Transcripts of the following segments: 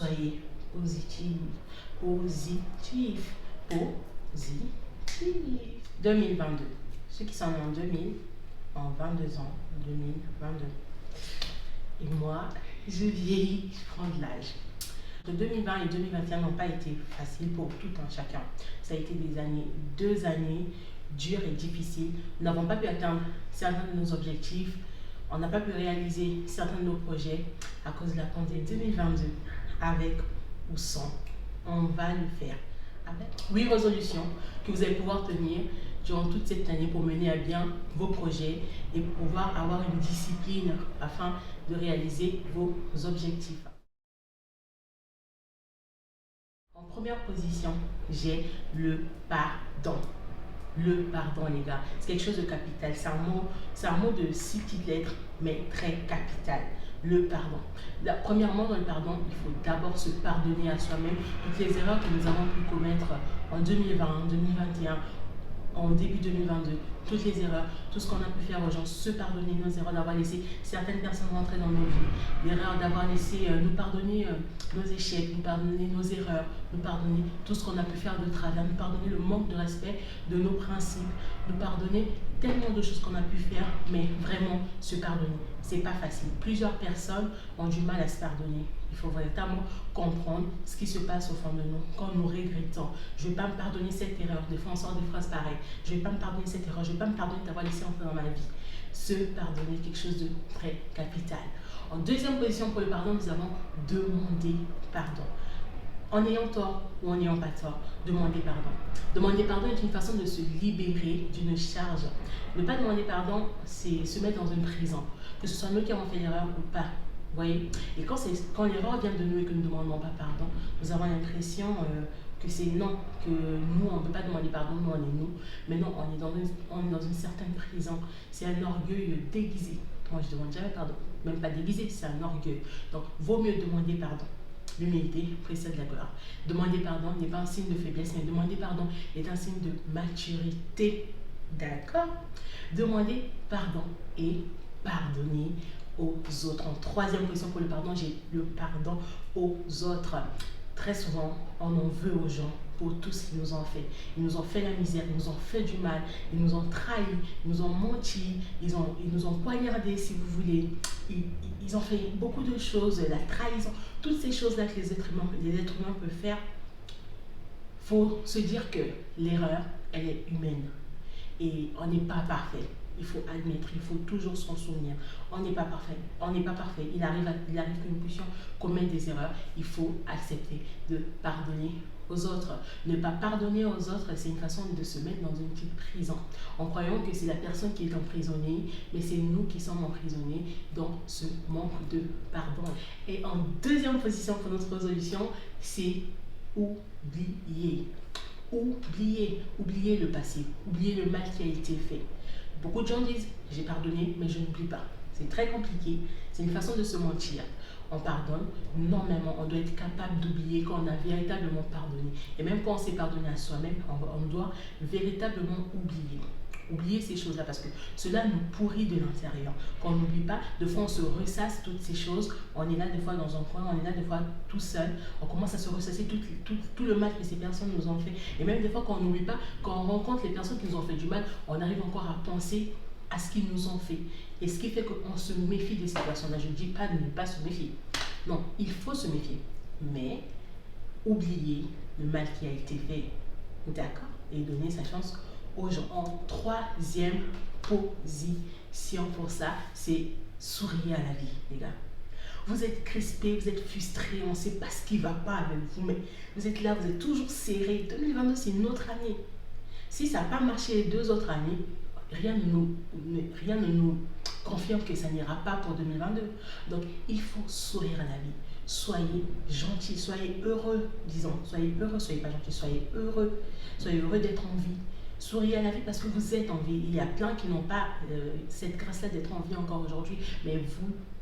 Soyez positif, positif, positif. 2022. Ceux qui sont en 2000, en 22 ans, 2022. Et moi, je vieillis, je prends de l'âge. 2020 et 2021 n'ont pas été faciles pour tout un chacun. Ça a été deux années dures et difficiles. Nous n'avons pas pu atteindre certains de nos objectifs. On n'a pas pu réaliser certains de nos projets à cause de la pandémie. 2022, avec ou sans, on va le faire. Avec 8 résolutions que vous allez pouvoir tenir durant toute cette année pour mener à bien vos projets et pouvoir avoir une discipline afin de réaliser vos objectifs. En première position, j'ai le pardon. Le pardon, les gars, c'est quelque chose de capital. C'est un mot de 6 petites lettres, mais très capital. Le pardon. Premièrement, dans le pardon, il faut d'abord se pardonner à soi-même toutes les erreurs que nous avons pu commettre en 2020, 2021, en début 2022, toutes les erreurs, tout ce qu'on a pu faire aux gens, se pardonner nos erreurs, d'avoir laissé certaines personnes rentrer dans nos vies, l'erreur d'avoir laissé nous pardonner nos échecs, nous pardonner nos erreurs, nous pardonner tout ce qu'on a pu faire de travers, nous pardonner le manque de respect de nos principes, nous pardonner tellement de choses qu'on a pu faire, mais vraiment se pardonner, c'est pas facile. Plusieurs personnes ont du mal à se pardonner. Il faut véritablement comprendre ce qui se passe au fond de nous quand nous regrettons. Je ne vais pas me pardonner cette erreur. Des fois, on sort des phrases pareilles. Je ne vais pas me pardonner cette erreur. Je ne vais pas me pardonner d'avoir laissé entrer dans ma vie. Se pardonner, quelque chose de très capital. En deuxième position pour le pardon, nous avons demander pardon. En ayant tort ou en n'ayant pas tort, demander pardon. Demander pardon est une façon de se libérer d'une charge. Ne pas demander pardon, c'est se mettre dans une prison. Que ce soit nous qui avons fait l'erreur ou pas. Vous voyez? Et quand l'erreur vient de nous et que nous ne demandons pas pardon, nous avons l'impression que c'est non, que nous, on ne peut pas demander pardon, nous, on est nous. Mais non, on est dans une certaine prison. C'est un orgueil déguisé. Moi, je ne demande jamais pardon. Même pas déguisé, c'est un orgueil. Donc, vaut mieux demander pardon. L'humilité précède la gloire. Demander pardon n'est pas un signe de faiblesse, mais demander pardon est un signe de maturité. D'accord? Demander pardon et pardonner aux autres. En troisième position pour le pardon, j'ai le pardon aux autres. Très souvent, on en veut aux gens pour tout ce qu'ils nous ont fait. Ils nous ont fait la misère, ils nous ont fait du mal, ils nous ont trahis, ils nous ont menti, ils nous ont poignardés, si vous voulez. Ils ont fait beaucoup de choses, la trahison, toutes ces choses-là que les êtres humains peuvent faire. Il faut se dire que l'erreur, elle est humaine et on n'est pas parfait. Il faut admettre, il faut toujours s'en souvenir. On n'est pas parfait, Il arrive que nous puissions commettre des erreurs. Il faut accepter de pardonner aux autres. Ne pas pardonner aux autres, c'est une façon de se mettre dans une petite prison, en croyant que c'est la personne qui est emprisonnée, mais c'est nous qui sommes emprisonnés dans ce manque de pardon. Et en deuxième position pour notre résolution, c'est oublier. Oublier le passé, oublier le mal qui a été fait. Beaucoup de gens disent, j'ai pardonné, mais je n'oublie pas. C'est très compliqué, c'est une façon de se mentir. On pardonne, normalement, on doit être capable d'oublier quand on a véritablement pardonné. Et même quand on s'est pardonné à soi-même, on doit véritablement oublier. Oublier ces choses-là parce que cela nous pourrit de l'intérieur. Quand on n'oublie pas, des fois on se ressasse toutes ces choses. On est là des fois dans un coin, on est là des fois tout seul. On commence à se ressasser tout le mal que ces personnes nous ont fait. Et même des fois quand on n'oublie pas, quand on rencontre les personnes qui nous ont fait du mal, on arrive encore à penser à ce qu'ils nous ont fait. Et ce qui fait qu'on se méfie de ces personnes-là. Je ne dis pas de ne pas se méfier. Non, il faut se méfier. Mais oublier le mal qui a été fait, d'accord, et donner sa chance aux gens. En troisième position pour ça, c'est sourire à la vie, les gars. Vous êtes crispés, vous êtes frustrés, on ne sait pas ce qui ne va pas avec vous, mais vous êtes là, vous êtes toujours serrés. 2022, c'est une autre année. Si ça n'a pas marché les 2 autres années, rien ne nous confirme que ça n'ira pas pour 2022. Donc, il faut sourire à la vie. Soyez gentils, soyez heureux, disons. Soyez heureux, soyez pas gentils, soyez heureux. Soyez heureux d'être en vie. Souriez à la vie parce que vous êtes en vie. Il y a plein qui n'ont pas cette grâce-là d'être en vie encore aujourd'hui. Mais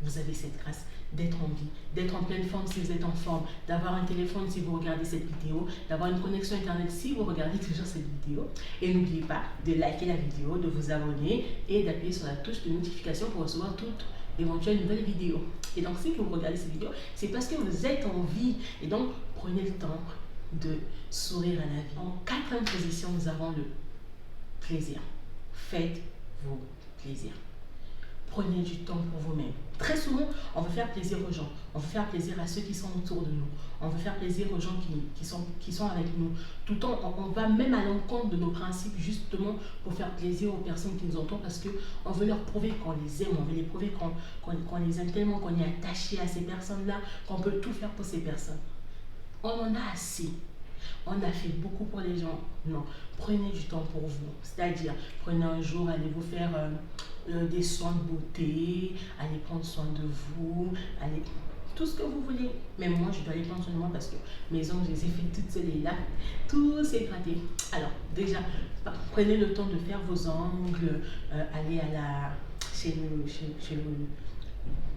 vous avez cette grâce d'être en vie, d'être en pleine forme si vous êtes en forme, d'avoir un téléphone si vous regardez cette vidéo, d'avoir une connexion internet si vous regardez toujours cette vidéo. Et n'oubliez pas de liker la vidéo, de vous abonner et d'appuyer sur la touche de notification pour recevoir toutes d'éventuelles nouvelles vidéos. Et donc, si vous regardez ces vidéos, c'est parce que vous êtes en vie. Et donc, prenez le temps de sourire à la vie. En quatrième position, nous avons le plaisir. Faites-vous plaisir. Prenez du temps pour vous-même. Très souvent, on veut faire plaisir aux gens. On veut faire plaisir à ceux qui sont autour de nous. On veut faire plaisir aux gens qui sont avec nous. Tout le temps, on va même à l'encontre de nos principes justement pour faire plaisir aux personnes qui nous entourent parce qu'on veut leur prouver qu'on les aime, on veut les prouver qu'on les aime tellement, qu'on est attaché à ces personnes-là, qu'on peut tout faire pour ces personnes. On en a assez. On a fait beaucoup pour les gens. Non, prenez du temps pour vous. C'est-à-dire, prenez un jour, allez vous faire des soins de beauté, allez prendre soin de vous, allez tout ce que vous voulez. Même moi, je dois aller prendre soin de moi parce que mes ongles, je les ai fait toutes seules et là, tout s'est gratté. Alors, déjà, prenez le temps de faire vos ongles, allez chez le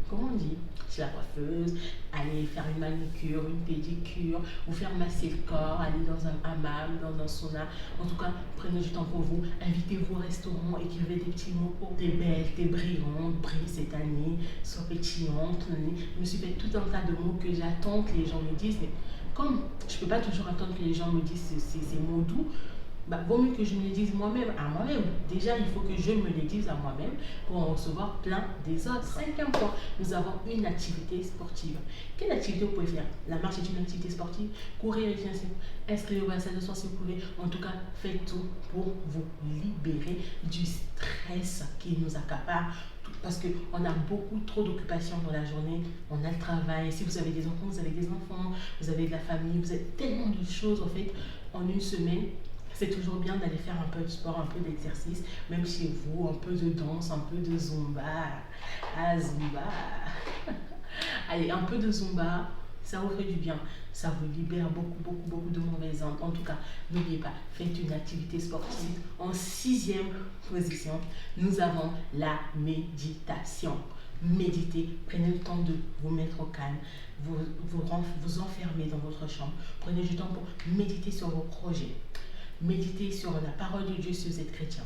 comment on dit, chez la coiffeuse, aller faire une manicure, une pédicure, vous faire masser le corps, aller dans un hammam, dans un sauna. En tout cas, prenez du temps pour vous, invitez-vous au restaurant, écrivez des petits mots pour t'es belle, t'es brillante, brille cette année, sois pétillante. Je me suis fait tout un tas de mots que j'attends que les gens me disent, mais comme je ne peux pas toujours attendre que les gens me disent ces mots doux, vaut mieux que je me les dise moi-même à moi-même. Déjà, il faut que je me les dise à moi-même pour en recevoir plein des autres. Cinquième point, nous avons une activité sportive. Quelle activité vous pouvez faire? La marche est une activité sportive. Courir est une activité. Inscrivez-vous à la salle de sport si vous pouvez. En tout cas, faites tout pour vous libérer du stress qui nous accapare. Parce qu'on a beaucoup trop d'occupations dans la journée. On a le travail. Si vous avez des enfants, vous avez des enfants. Vous avez de la famille. Vous avez tellement de choses en fait en une semaine. C'est toujours bien d'aller faire un peu de sport, un peu d'exercice, même chez vous, un peu de danse, un peu de zumba. Ah, zumba. Allez, un peu de zumba, ça vous fait du bien. Ça vous libère beaucoup de mauvaises ondes. En tout cas, n'oubliez pas, faites une activité sportive. En sixième position, nous avons la méditation. Méditez, prenez le temps de vous mettre au calme, vous enfermer dans votre chambre. Prenez du temps pour méditer sur vos projets. Méditez sur la parole de Dieu si vous êtes chrétien.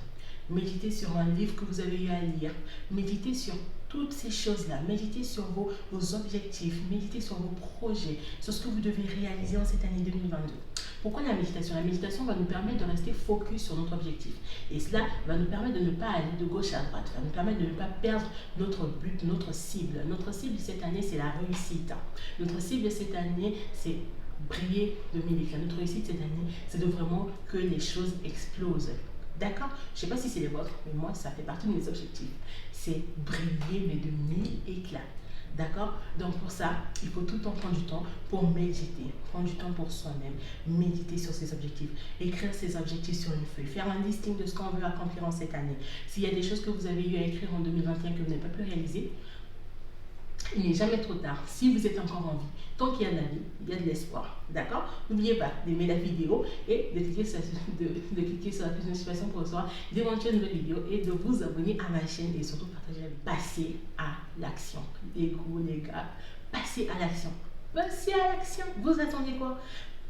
Méditez sur un livre que vous avez eu à lire. Méditez sur toutes ces choses-là. Méditez sur vos objectifs. Méditez sur vos projets, sur ce que vous devez réaliser en cette année 2022. Pourquoi la méditation? La méditation va nous permettre de rester focus sur notre objectif. Et cela va nous permettre de ne pas aller de gauche à droite. Va nous permettre de ne pas perdre notre but, notre cible. Notre cible cette année, c'est la réussite. Notre cible cette année, c'est briller 2020. Notre réussite cette année, c'est de vraiment que les choses explosent. D'accord? Je ne sais pas si c'est les vôtres, mais moi, ça fait partie de mes objectifs. C'est briller, mais de mille éclats. D'accord? Donc pour ça, il faut tout le temps prendre du temps pour méditer, prendre du temps pour soi-même, méditer sur ses objectifs, écrire ses objectifs sur une feuille, faire un listing de ce qu'on veut accomplir en cette année. S'il y a des choses que vous avez eu à écrire en 2021 que vous n'avez pas pu réaliser, il n'est jamais trop tard si vous êtes encore en vie. Tant qu'il y a de la vie, il y a de l'espoir. D'accord? N'oubliez pas d'aimer la vidéo et de cliquer sur la petite notification pour recevoir d'éventuelles nouvelles vidéos et de vous abonner à ma chaîne et surtout partager la vidéo. Passez à l'action. Les gros, les gars, passez à l'action. Passez à l'action. Vous attendez quoi?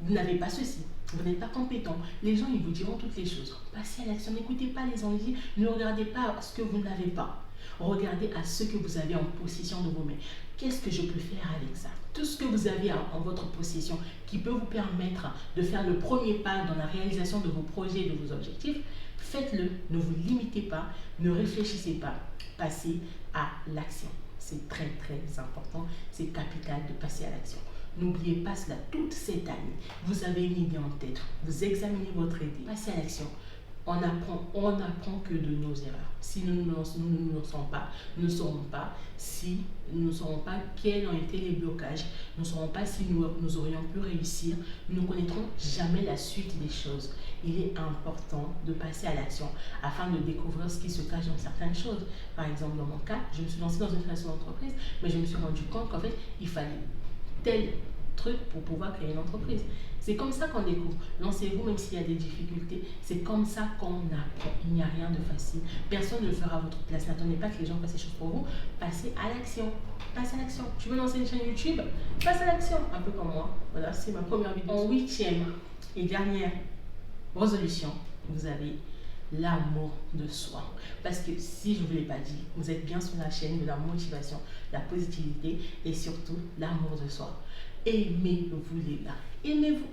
Vous n'avez pas ceci. Vous n'êtes pas compétent. Les gens, ils vous diront toutes les choses. Passez à l'action. N'écoutez pas les envies. Ne regardez pas ce que vous n'avez pas. Regardez à ce que vous avez en possession de vos mains. Qu'est-ce que je peux faire avec ça? Tout ce que vous avez en votre possession qui peut vous permettre de faire le premier pas dans la réalisation de vos projets et de vos objectifs, faites-le. Ne vous limitez pas, ne réfléchissez pas. Passez à l'action. C'est très important. C'est capital de passer à l'action. N'oubliez pas cela toute cette année. Vous avez une idée en tête. Vous examinez votre idée. Passez à l'action. On n'apprend que de nos erreurs. Si nous ne saurons pas si nous ne saurons pas quels ont été les blocages, nous ne saurons pas si nous aurions pu réussir, nous ne connaîtrons jamais la suite des choses. Il est important de passer à l'action afin de découvrir ce qui se cache dans certaines choses. Par exemple, dans mon cas, je me suis lancée dans une création d'entreprise, mais je me suis rendu compte qu'en fait, il fallait tel truc pour pouvoir créer une entreprise. C'est comme ça qu'on découvre. Lancez-vous même s'il y a des difficultés. C'est comme ça qu'on apprend. Il n'y a rien de facile. Personne ne le fera à votre place. N'attendez pas que les gens fassent les choses pour vous. Passez à l'action. Passez à l'action. Tu veux lancer une chaîne YouTube? Passe à l'action. Un peu comme moi. Voilà, c'est ma première vidéo. En 8e et dernière résolution, vous avez l'amour de soi. Parce que si je ne vous l'ai pas dit, vous êtes bien sur la chaîne de la motivation, la positivité et surtout l'amour de soi. Aimez-vous les gars, aimez-vous.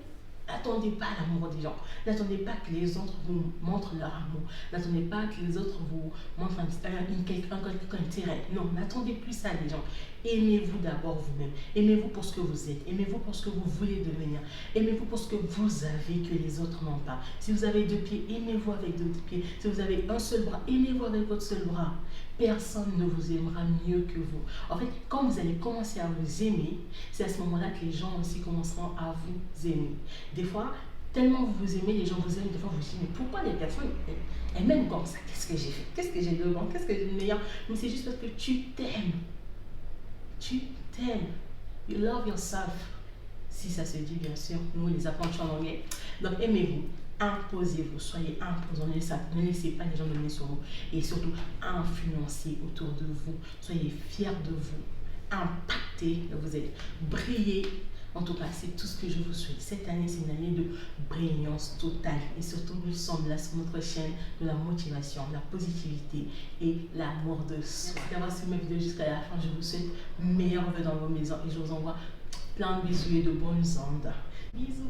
N'attendez pas l'amour des gens. N'attendez pas que les autres vous montrent leur amour. N'attendez pas que les autres vous montrent un intérêt. Non, n'attendez plus ça des gens. Aimez-vous d'abord vous-même. Aimez-vous pour ce que vous êtes. Aimez-vous pour ce que vous voulez devenir. Aimez-vous pour ce que vous avez que les autres n'ont pas. Si vous avez 2 pieds, aimez-vous avec 2 pieds. Si vous avez un seul bras, aimez-vous avec votre seul bras. Personne ne vous aimera mieux que vous. En fait, quand vous allez commencer à vous aimer, c'est à ce moment-là que les gens aussi commenceront à vous aimer. Des fois, tellement vous vous aimez, les gens vous aiment, des fois vous vous dites, mais pourquoi les personnes elles m'aiment comme ça? Qu'est-ce que j'ai fait? Qu'est-ce que j'ai de bon? Qu'est-ce que j'ai de meilleur? Mais c'est juste parce que tu t'aimes. Tu t'aimes. You love yourself. Si ça se dit, bien sûr, nous les apprenons en anglais. Donc aimez-vous. Imposez-vous, soyez imposants, ne laissez pas les gens donner sur vous et surtout influencer autour de vous, soyez fiers de vous, impactez, vous êtes, brillez. En tout cas, c'est tout ce que je vous souhaite. Cette année, c'est une année de brillance totale et surtout, nous sommes là sur notre chaîne de la motivation, la positivité et l'amour de soi. Merci d'avoir suivi ma vidéo jusqu'à la fin. Je vous souhaite meilleur vœux dans vos maisons et je vous envoie plein de bisous et de bonnes ondes. Bisous.